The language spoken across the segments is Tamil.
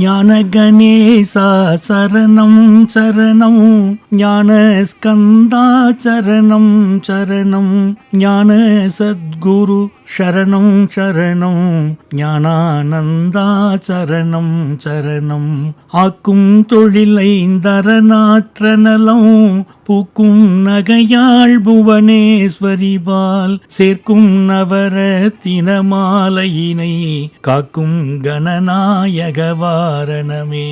ஞான கணேசா சரணம் சரணம், ஞான ஸ்கந்தா சரணம் சரணம், ஞான சத்குரு சரணம் சரணம், ஞானானந்தா சரணம் சரணம். ஆக்கும் தொழிலை தரநாற்ற நலம், பூக்கும் நகையாள் புவனேஸ்வரிபால், சேர்க்கும் நவரத்தின மாலையினை காக்கும் கணநாயக வாரணமே.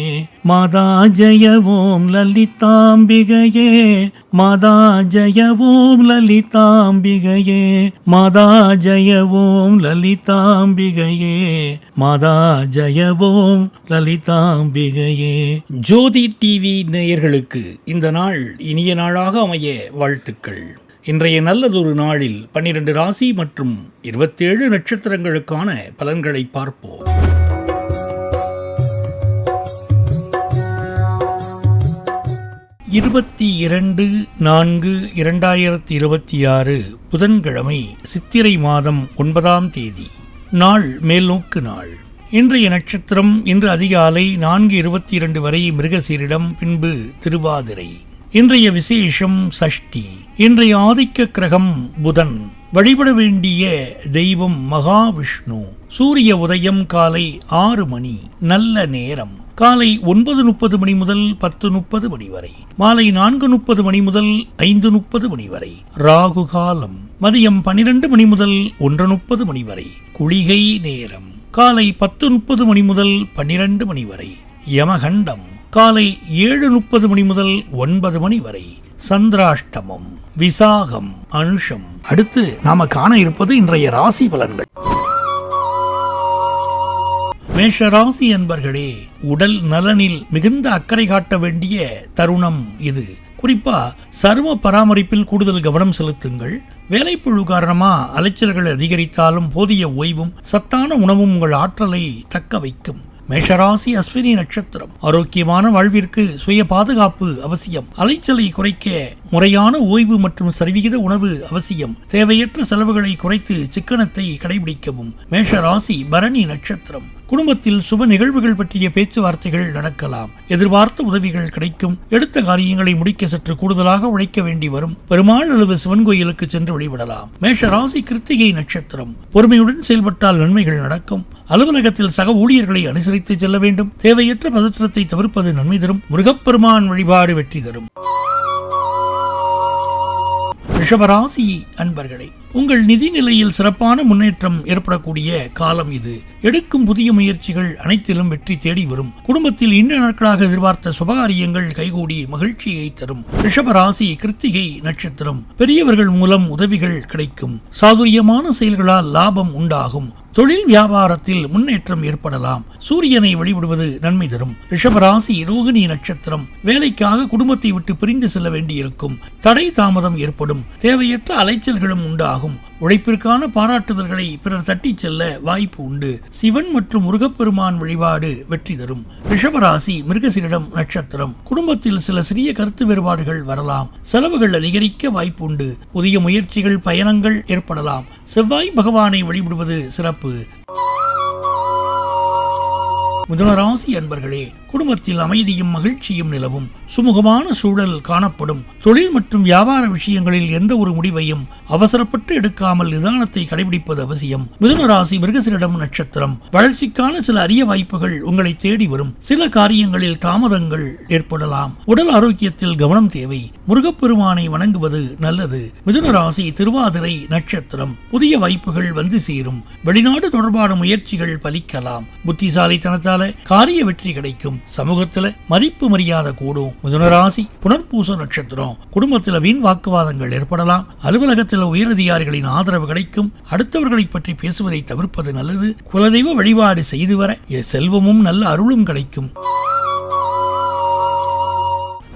மாதா ஜய ஓம் லலிதாம்பிகையே, மாதா ஜய ஓம் லலிதாம்பிகையே, மாதா ஜய ஓம் லலிதாம்பிகையே, மாதா ஜய ஓம் லலிதாம்பிகையே. ஜோதி டிவி நேயர்களுக்கு இந்த நாள் இனிய நாளாக அமைய வாழ்த்துக்கள். இன்றைய நல்லதொரு நாளில் 12 ராசி மற்றும் 27 நட்சத்திரங்களுக்கான பலன்களை பார்ப்போம். 22/4/2026 புதன்கிழமை, சித்திரை மாதம் 9ஆம் தேதி. நாள் மேல்நோக்கு நாள். இன்றைய நட்சத்திரம் இன்று அதிகாலை 4:22 வரை மிருகசீரிடம், பின்பு திருவாதிரை. இன்றைய விசேஷம் சஷ்டி. இன்றைய ஆதிக்க கிரகம் புதன். வழிபட வேண்டிய தெய்வம் மகாவிஷ்ணு. சூரிய உதயம் காலை 6 மணி. நல்ல நேரம் காலை 9:30 மணி முதல் 10:30 மணி வரை. மாலை 4:30 மணி முதல் 5:30 மணி வரை. ராகு காலம் மதியம் 12 மணி முதல் 1:30 மணி வரை. குளிகை நேரம் காலை 10:30 மணி முதல் 12 மணி வரை. யமகண்டம் காலை 7:30 மணி முதல் 9 மணி வரை. சந்திராஷ்டமம் விசாகம் அனுஷம். அடுத்து நாம காண இருப்பது இன்றைய ராசி பலன்கள். மேஷ ராசி அன்பர்களே, உடல் நலனில் மிகுந்த அக்கறை காட்ட வேண்டிய தருணம் இது. குறிப்பா சரும பராமரிப்பில் கூடுதல் கவனம் செலுத்துங்கள். வேலைப்பழு காரணமா அலைச்சல்கள் அதிகரித்தாலும் போதிய ஓய்வும் சத்தான உணவும் உங்கள் ஆற்றலை தக்க வைக்கும். மேஷராசி அஸ்வினி நட்சத்திரம். ஆரோக்கியமான வாழ்விற்கு சுய பாதுகாப்பு அவசியம். அலைச்சலை குறைக்க முறையான ஓய்வு மற்றும் சரிவிகித உணவு அவசியம். தேவையற்ற செலவுகளை குறைத்து சிக்கனத்தை கடைபிடிக்கவும். மேஷராசி பரணி நட்சத்திரம். குடும்பத்தில் சுப நிகழ்வுகள் பற்றிய பேச்சுவார்த்தைகள் நடக்கலாம். எதிர்பார்த்த உதவிகள் கிடைக்கும். எடுத்த காரியங்களை முடிக்க சற்று கூடுதலாக உழைக்க வேண்டி வரும். பெருமாள் அளவு சிவன் கோயிலுக்கு சென்று வழிபடலாம். மேஷராசி கிருத்திகை நட்சத்திரம். பொறுமையுடன் செயல்பட்டால் நன்மைகள் நடக்கும். அலுவலகத்தில் சக ஊழியர்களை அனுசரித்து செல்ல வேண்டும். தேவையற்ற பதற்றத்தை தவிர்ப்பது நன்மை தரும். முருகப்பெருமான் வழிபாடு வெற்றி தரும். ரிஷபராசி அன்பர்களே, உங்கள் நிதி நிலையில் சிறப்பான முன்னேற்றம் ஏற்படக்கூடிய காலம் இது. எடுக்கும் புதிய முயற்சிகள் அனைத்திலும் வெற்றி தேடி வரும். குடும்பத்தில் இன்று நாட்களாக எதிர்பார்த்த சுபகாரியங்கள் கைகூடி மகிழ்ச்சியை தரும். ரிஷபராசி கிருத்திகை நட்சத்திரம். பெரியவர்கள் மூலம் உதவிகள் கிடைக்கும். சாதுரியமான செயல்களால் லாபம் உண்டாகும். தொழில் வியாபாரத்தில் முன்னேற்றம் ஏற்படலாம். சூரியனை வழிபடுவது நன்மை தரும். ரிஷபராசி ரோகிணி நட்சத்திரம். வேலைக்காக குடும்பத்தை விட்டு பிரிந்து செல்ல வேண்டியிருக்கும். தடை தாமதம் ஏற்படும். தேவையற்ற அலைச்சல்களும் உண்டாகும். உழைப்பிற்கான பாராட்டுதல்களை பிறர் தட்டி செல்ல வாய்ப்பு உண்டு. சிவன் மற்றும் முருகப்பெருமான் வழிபாடு வெற்றி தரும். ரிஷபராசி மிருகசீரிடம் நட்சத்திரம். குடும்பத்தில் சில சிறிய கருத்து வேறுபாடுகள் வரலாம். செலவுகள் அதிகரிக்க வாய்ப்பு உண்டு. புதிய முயற்சிகள் பயணங்கள் ஏற்படலாம். செவ்வாய் பகவானை வழிபடுவது சிறப்பு. மிதுனராசி அன்பர்களே, குடும்பத்தில் அமைதியும் மகிழ்ச்சியும் நிலவும். சுமூகமான சூழல் காணப்படும். தொழில் மற்றும் வியாபார விஷயங்களில் எந்த ஒரு முடிவையும் அவசரப்பட்டு எடுக்காமல் நிதானத்தை கடைபிடிப்பது அவசியம். மிதுனராசி மிருகசீரிடம் நட்சத்திரம். வளர்ச்சிக்கான சில அரிய வாய்ப்புகள் உங்களை தேடி வரும். சில காரியங்களில் தாமதங்கள் ஏற்படலாம். உடல் ஆரோக்கியத்தில் கவனம் தேவை. முருகப்பெருமானை வணங்குவது நல்லது. மிதுனராசி திருவாதிரை நட்சத்திரம். புதிய வாய்ப்புகள் வந்து சேரும். வெளிநாடு தொடர்பான முயற்சிகள் பலிக்கலாம். புத்திசாலித்தனத்தால காரிய வெற்றி கிடைக்கும். சமூகத்துல மதிப்பு மரியாதை கூடும். மிதுனராசி புனர்பூச நட்சத்திரம். குடும்பத்தில் வீண் வாக்குவாதங்கள் ஏற்படலாம். அலுவலகத்தில் உயரதிகாரிகளின் ஆதரவு கிடைக்கும். அடுத்தவர்களை பற்றி பேசுவதை தவிர்ப்பது நல்லது. குலதெய்வ வழிபாடு செய்து வர செல்வமும் நல்ல அருளும் கிடைக்கும்.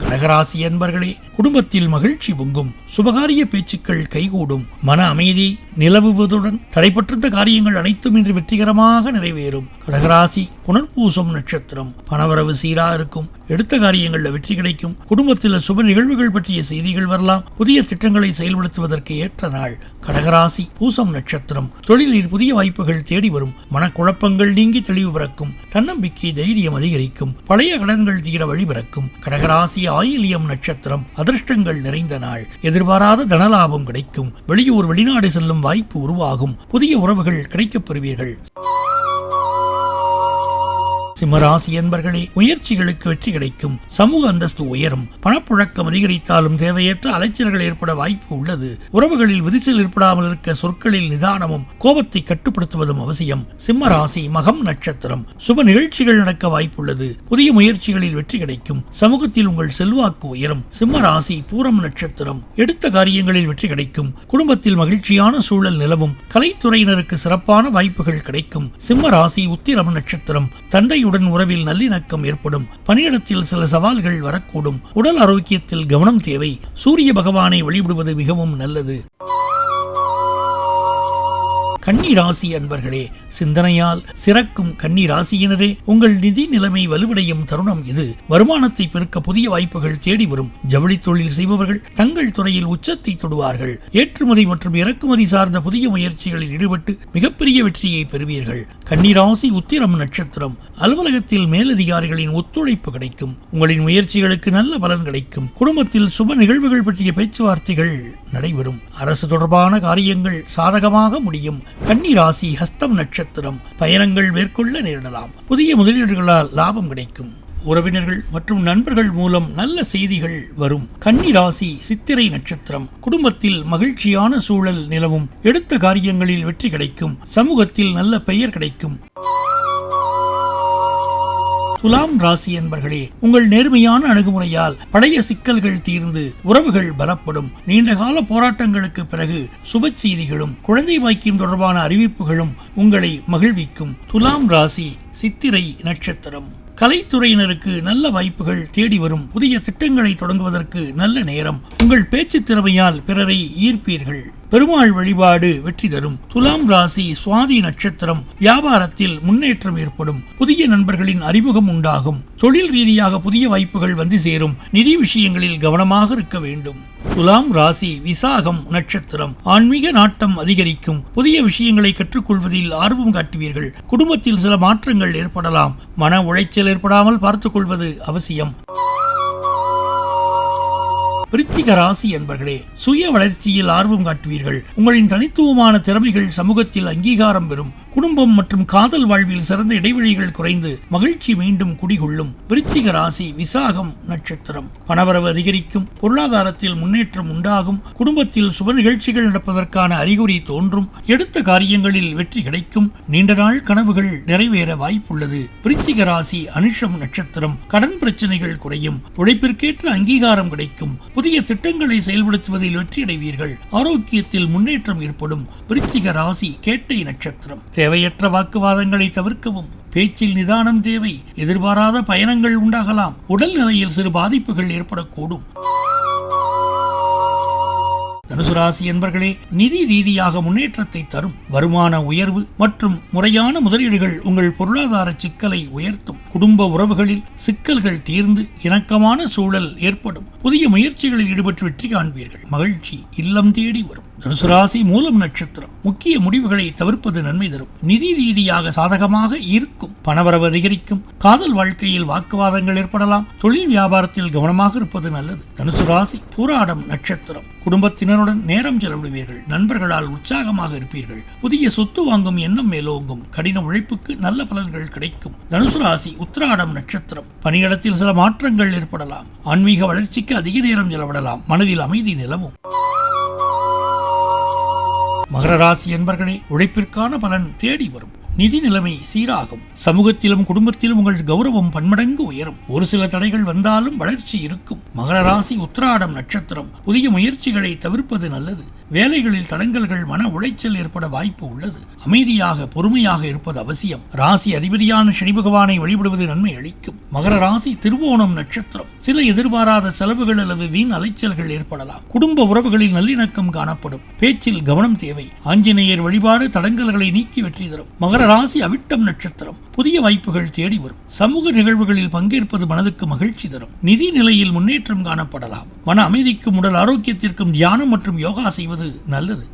கடகராசி அன்பர்களே, குடும்பத்தில் மகிழ்ச்சி பொங்கும். சுபகாரிய பேச்சுக்கள் கைகூடும். மன அமைதி நிலவுவதுடன் தடைப்பட்டிருந்த காரியங்கள் அனைத்தும் இன்று வெற்றிகரமாக நிறைவேறும். கடகராசி புனர்பூசம் நட்சத்திரம். பணவரவு சீரா இருக்கும். எடுத்த காரியங்கள்ல வெற்றி கிடைக்கும். குடும்பத்தில் சுப நிகழ்வுகள் பற்றிய செய்திகள் வரலாம். புதிய திட்டங்களை செயல்படுத்துவதற்கு ஏற்ற நாள். கடகராசி பூசம் நட்சத்திரம். தொழிலில் புதிய வாய்ப்புகள் தேடி வரும். மனக்குழப்பங்கள் நீங்கி தெளிவு பிறக்கும். தன்னம்பிக்கை தைரியம் அதிகரிக்கும். பழைய கடன்கள் தீர வழி பிறக்கும். கடகராசி ஆயில்யம் நட்சத்திரம். அதிர்ஷ்டங்கள் நிறைந்த நாள். எதிர்பாராத தனலாபம் கிடைக்கும். வெளியூர் வெளிநாடு செல்லும் வாய்ப்பு உருவாகும். புதிய உறவுகள் கிடைக்கப் பெறுவீர்கள். சிம்மராசி என்பர்களே, முயற்சிகளுக்கு வெற்றி கிடைக்கும். சமூக அந்தஸ்து உயரும். பணப்புழக்கம் அதிகரித்தாலும் தேவையற்ற அலைச்சல்கள் ஏற்பட வாய்ப்பு உள்ளது. உறவுகளில் விரிசல் ஏற்படாமல் இருக்க சொற்களில் நிதானமும் கோபத்தை கட்டுப்படுத்துவதும் அவசியம். சிம்மராசி மகம் நட்சத்திரம். சுப நிகழ்ச்சிகள் நடக்க வாய்ப்புள்ளது. புதிய முயற்சிகளில் வெற்றி கிடைக்கும். சமூகத்தில் உங்கள் செல்வாக்கு உயரும். சிம்மராசி பூரம் நட்சத்திரம். எடுத்த காரியங்களில் வெற்றி கிடைக்கும். குடும்பத்தில் மகிழ்ச்சியான சூழல் நிலவும். கலைத்துறையினருக்கு சிறப்பான வாய்ப்புகள் கிடைக்கும். சிம்மராசி உத்திரம் நட்சத்திரம். தந்தையுடன் உறவில் நல்லிணக்கம் ஏற்படும். பணியிடத்தில் சில சவால்கள் வரக்கூடும். உடல் ஆரோக்கியத்தில் கவனம் தேவை. சூரிய பகவானை வழிபடுவது மிகவும் நல்லது. கன்னிராசி அன்பர்களே, சிந்தனையால் சிறக்கும் கன்னிராசியினரே, உங்கள் நிதி நிலைமை வலுவடையும் தருணம் இது. வருமானத்தை பெருக்க புதிய வாய்ப்புகள் தேடி வரும். ஜவுளி தொழில் செய்பவர்கள் தங்கள் துறையில் உச்சத்தை தொடுவார்கள். ஏற்றுமதி மற்றும் இறக்குமதி சார்ந்த புதிய முயற்சிகளில் ஈடுபட்டு மிகப்பெரிய வெற்றியை பெறுவீர்கள். கன்னிராசி உத்திரம் நட்சத்திரம். அலுவலகத்தில் மேலதிகாரிகளின் ஒத்துழைப்பு கிடைக்கும். உங்களின் முயற்சிகளுக்கு நல்ல பலன் கிடைக்கும். குடும்பத்தில் சுப நிகழ்வுகள் பற்றிய பேச்சுவார்த்தைகள் நடைபெறும். அரசு தொடர்பான காரியங்கள் சாதகமாக முடியும். கன்னிராசி ஹஸ்தம் நட்சத்திரம். பயணங்கள் மேற்கொள்ள நேரிடலாம். புதிய முதலீடுகளால் லாபம் கிடைக்கும். உறவினர்கள் மற்றும் நண்பர்கள் மூலம் நல்ல செய்திகள் வரும். கன்னிராசி சித்திரை நட்சத்திரம். குடும்பத்தில் மகிழ்ச்சியான சூழல் நிலவும். எடுத்த காரியங்களில் வெற்றி கிடைக்கும். சமூகத்தில் நல்ல பெயர் கிடைக்கும். துலாம் ராசி என்பர்களே, உங்கள் நேர்மையான அணுகுமுறையால் பழைய சிக்கல்கள் தீர்ந்து உறவுகள் பலப்படும். நீண்டகால போராட்டங்களுக்கு பிறகு சுப செய்திகளும் குழந்தை பாக்கியம் தொடர்பான அறிவிப்புகளும் உங்களை மகிழ்விக்கும். துலாம் ராசி சித்திரை நட்சத்திரம். கலைத்துறையினருக்கு நல்ல வாய்ப்புகள் தேடி வரும். புதிய திட்டங்களை தொடங்குவதற்கு நல்ல நேரம். உங்கள் பேச்சு திறமையால் பிறரை ஈர்ப்பீர்கள். பெருமாள் வழிபாடு வெற்றி தரும். துலாம் ராசி சுவாதி நட்சத்திரம். வியாபாரத்தில் முன்னேற்றம் ஏற்படும். புதிய நண்பர்களின் அறிமுகம் உண்டாகும். தொழில் ரீதியாக புதிய வாய்ப்புகள் வந்து சேரும். நிதி விஷயங்களில் கவனமாக இருக்க வேண்டும். துலாம் ராசி விசாகம் நட்சத்திரம். ஆன்மீக நாட்டம் அதிகரிக்கும். புதிய விஷயங்களை கற்றுக்கொள்வதில் ஆர்வம் காட்டுவீர்கள். குடும்பத்தில் சில மாற்றங்கள் ஏற்படலாம். மன உளைச்சல் ஏற்படாமல் பார்த்துக் கொள்வது அவசியம். விருச்சிக ராசி என்பர்களே, சுய வளர்ச்சியில் ஆர்வம் காட்டுவீர்கள். உங்களின் தனித்துவமான திறமைகள் சமூகத்தில் அங்கீகாரம் பெறும். குடும்பம் மற்றும் காதல் வாழ்வில் சிறந்த இடைவெளிகள் குறைந்து மகிழ்ச்சி மீண்டும் குடிகொள்ளும். விருச்சிக ராசி விசாகம் நட்சத்திரம். பணவரவு அதிகரிக்கும். பொருளாதாரத்தில் முன்னேற்றம் உண்டாகும். குடும்பத்தில் சுப நிகழ்ச்சிகள் நடப்பதற்கான அறிகுறி தோன்றும். எடுத்த காரியங்களில் வெற்றி கிடைக்கும். நீண்ட நாள் கனவுகள் நிறைவேற வாய்ப்புள்ளது. விருச்சிக ராசி அனுஷம் நட்சத்திரம். கடன் பிரச்சனைகள் குறையும். உழைப்பிற்கேற்ற அங்கீகாரம் கிடைக்கும். புதிய திட்டங்களை செயல்படுத்துவதில் வெற்றியடைவீர்கள். ஆரோக்கியத்தில் முன்னேற்றம் ஏற்படும். விருச்சிக ராசி கேட்டை நட்சத்திரம். தேவையற்ற வாக்குவாதங்களை தவிர்க்கவும். பேச்சில் நிதானம் தேவை. எதிர்பாராத பயணங்கள் உண்டாகலாம். உடல் நிலையில் சிறு பாதிப்புகள் ஏற்படக்கூடும். தனுசு ராசி என்பர்களே, நிதி ரீதியாக முன்னேற்றத்தை தரும். வருமான உயர்வு மற்றும் முறையான முதலீடுகள் உங்கள் பொருளாதார சிக்கலை உயர்த்தும். குடும்ப உறவுகளில் சிக்கல்கள் தீர்ந்து இணக்கமான சூழல் ஏற்படும். புதிய முயற்சிகளில் ஈடுபட்டு வெற்றி காண்பீர்கள். மகிழ்ச்சி இல்லம் தேடி வரும். தனுசு ராசி மூலம் நட்சத்திரம். முக்கிய முடிவுகளை தவிர்ப்பது நன்மை தரும். நிதி ரீதியாக சாதகமாக இருக்கும். பணவரவு அதிகரிக்கும். காதல் வாழ்க்கையில் வாக்குவாதங்கள் ஏற்படலாம். தொழில் வியாபாரத்தில் கவனமாக இருப்பது நல்லது. தனுசு ராசி பூராடம் நட்சத்திரம். குடும்பத்தினருடன் நேரம் செலவிடுவீர்கள். நண்பர்களால் உற்சாகமாக இருப்பீர்கள். புதிய சொத்து வாங்கும் எண்ணம் மேலோங்கும். கடின உழைப்புக்கு நல்ல பலன்கள் கிடைக்கும். தனுசு ராசி உத்திராடம் நட்சத்திரம். பணியிடத்தில் சில மாற்றங்கள் ஏற்படலாம். ஆன்மீக வளர்ச்சிக்கு அதிக நேரம் செலவிடலாம். மனதில் அமைதி நிலவும். மகர ராசி என்பர்களே, உழைப்பிற்கான பலன் தேடி வரும். நிதி நிலைமை சீராகும். சமூகத்திலும் குடும்பத்திலும் உங்கள் கௌரவம் பன்மடங்கு உயரும். ஒரு சில தடைகள் வந்தாலும் வளர்ச்சி இருக்கும். மகர ராசி உத்திராடம் நட்சத்திரம். புதிய முயற்சிகளை தவிர்ப்பது நல்லது. வேலைகளில் தடங்கல்கள், மன உளைச்சல் ஏற்பட வாய்ப்பு உள்ளது. அமைதியாக பொறுமையாக இருப்பது அவசியம். ராசி அதிபதியான சனி பகவானை வழிபடுவது நன்மை அளிக்கும். மகர ராசி திருவோணம் நட்சத்திரம். சில எதிர்பாராத செலவுகள் அல்லது வீண் அலைச்சல்கள் ஏற்படலாம். குடும்ப உறவுகளில் நல்லிணக்கம் காணப்படும். பேச்சில் கவனம் தேவை. ஆஞ்சநேயர் வழிபாடு தடங்கல்களை நீக்கி வெற்றி தரும். மகர ராசி அவிட்டம் நட்சத்திரம். புதிய வாய்ப்புகள் தேடி வரும். சமூக நிகழ்வுகளில் பங்கேற்பது மனதுக்கு மகிழ்ச்சி தரும். நிதி நிலையில் முன்னேற்றம் காணப்படலாம். மன அமைதிக்கும் உடல் ஆரோக்கியத்திற்கும் தியானம் மற்றும் யோகா செய்வது நல்லது.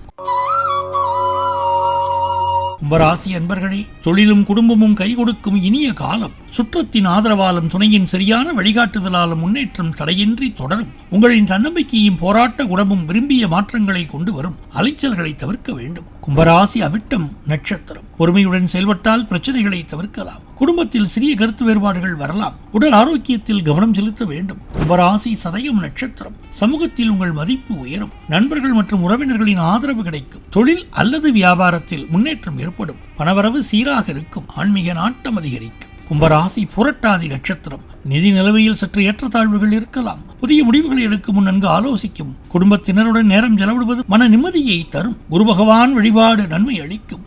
கும்பராசி அன்பர்களே, தொழிலும் குடும்பமும் கை கொடுக்கும் இனிய காலம். சுற்றத்தின் ஆதரவாலும் துணையின் சரியான வழிகாட்டுதலாலும் முன்னேற்றம் தடையின்றி தொடரும். உங்களின் தன்னம்பிக்கையும் போராட்ட குணமும் விரும்பிய மாற்றங்களை கொண்டு வரும். அலைச்சல்களை தவிர்க்க வேண்டும். கும்பராசி அவிட்டம் நட்சத்திரம். பொறுமையுடன் செயல்பட்டால் பிரச்சனைகளை தவிர்க்கலாம். குடும்பத்தில் சிறிய கருத்து வேறுபாடுகள் வரலாம். உடல் ஆரோக்கியத்தில் கவனம் செலுத்த வேண்டும். கும்பராசி சதயம் நட்சத்திரம். சமூகத்தில் உங்கள் மதிப்பு உயரும். நண்பர்கள் மற்றும் உறவினர்களின் ஆதரவு கிடைக்கும். தொழில் அல்லது வியாபாரத்தில் முன்னேற்றம் ஏற்படும். பணவரவு சீராக இருக்கும். ஆன்மீக நாட்டம் அதிகரிக்கும். கும்பராசி புரட்டாதி நட்சத்திரம். நிதி நிலைமையில் சற்று ஏற்றத்தாழ்வுகள் இருக்கலாம். புதிய முடிவுகளை எடுக்கும் முன் நன்கு ஆலோசிக்கும். குடும்பத்தினருடன் நேரம் செலவிடுவது மன நிம்மதியை தரும். குரு பகவான் வழிபாடு நன்மை அளிக்கும்.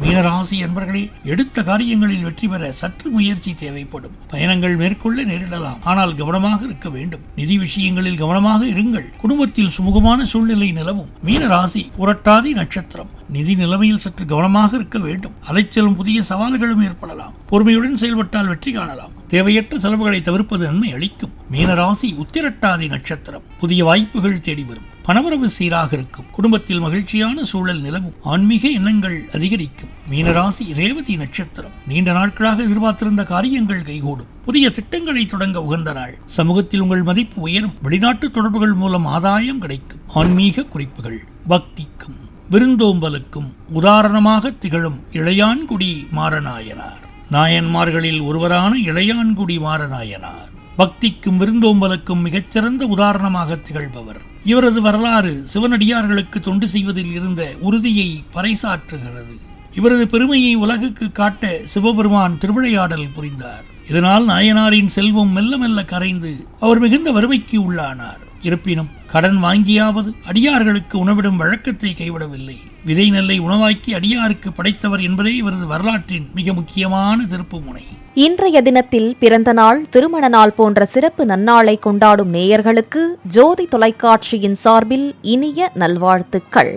மீனராசி என்பர்களே, எடுத்த காரியங்களில் வெற்றி பெற சற்று முயற்சி தேவைப்படும். பயணங்கள் மேற்கொள்ள நேரிடலாம். ஆனால் கவனமாக இருக்க வேண்டும். நிதி விஷயங்களில் கவனமாக இருங்கள். குடும்பத்தில் சுமூகமான சூழ்நிலை நிலவும். மீனராசி புரட்டாதி நட்சத்திரம். நிதி நிலைமையில் சற்று கவனமாக இருக்க வேண்டும். அலைச்சலும் புதிய சவால்களும் ஏற்படலாம். பொறுமையுடன் செயல்பட்டால் வெற்றி காணலாம். தேவையற்ற செலவுகளை தவிர்ப்பது நன்மை அளிக்கும். மீனராசி உத்திரட்டாதி நட்சத்திரம். புதிய வாய்ப்புகள் தேடி வரும். பணவரவு சீராக இருக்கும். குடும்பத்தில் மகிழ்ச்சியான சூழல் நிலவும். ஆன்மீக எண்ணங்கள் அதிகரிக்கும். மீனராசி ரேவதி நட்சத்திரம். நீண்ட நாட்களாக எதிர்பார்த்திருந்த காரியங்கள் கைகூடும். புதிய திட்டங்களை தொடங்க உகந்த நாள். சமூகத்தில் உங்கள் மதிப்பு உயரும். வெளிநாட்டு தொடர்புகள் மூலம் ஆதாயம் கிடைக்கும். ஆன்மீக குறிப்புகள். பக்திக்கும் விருந்தோம்பலுக்கும் உதாரணமாக திகழும் இளையான்குடி மாறநாயனார். நாயன்மார்களில் ஒருவரான இளையான்குடி மாறநாயனார் பக்திக்கும் விருந்தோம்பலுக்கும் மிகச்சிறந்த உதாரணமாக திகழ்பவர். இவரது வரலாறு சிவனடியார்களுக்கு தொண்டு செய்வதில் இருந்த உறுதியை பறைசாற்றுகிறது. இவரது பெருமையை உலகுக்கு காட்ட சிவபெருமான் திருவிளையாடல் புரிந்தார். இதனால் நாயனாரின் செல்வம் மெல்ல மெல்ல கரைந்து அவர் மிகுந்த வறுமைக்கு உள்ளானார். இருப்பினும் கடன் வாங்கியாவது அடியார்களுக்கு உணவிடும் வழக்கத்தை கைவிடவில்லை. விதை நெல்லை உணவாக்கி அடியாருக்கு படைத்தவர் என்பதே இவரது வரலாற்றின் மிக முக்கியமான திருப்புமுனை. இன்றைய தினத்தில் பிறந்த நாள், திருமண நாள் போன்ற சிறப்பு நன்னாளை கொண்டாடும் நேயர்களுக்கு ஜோதி தொலைக்காட்சியின் சார்பில் இனிய நல்வாழ்த்துக்கள்.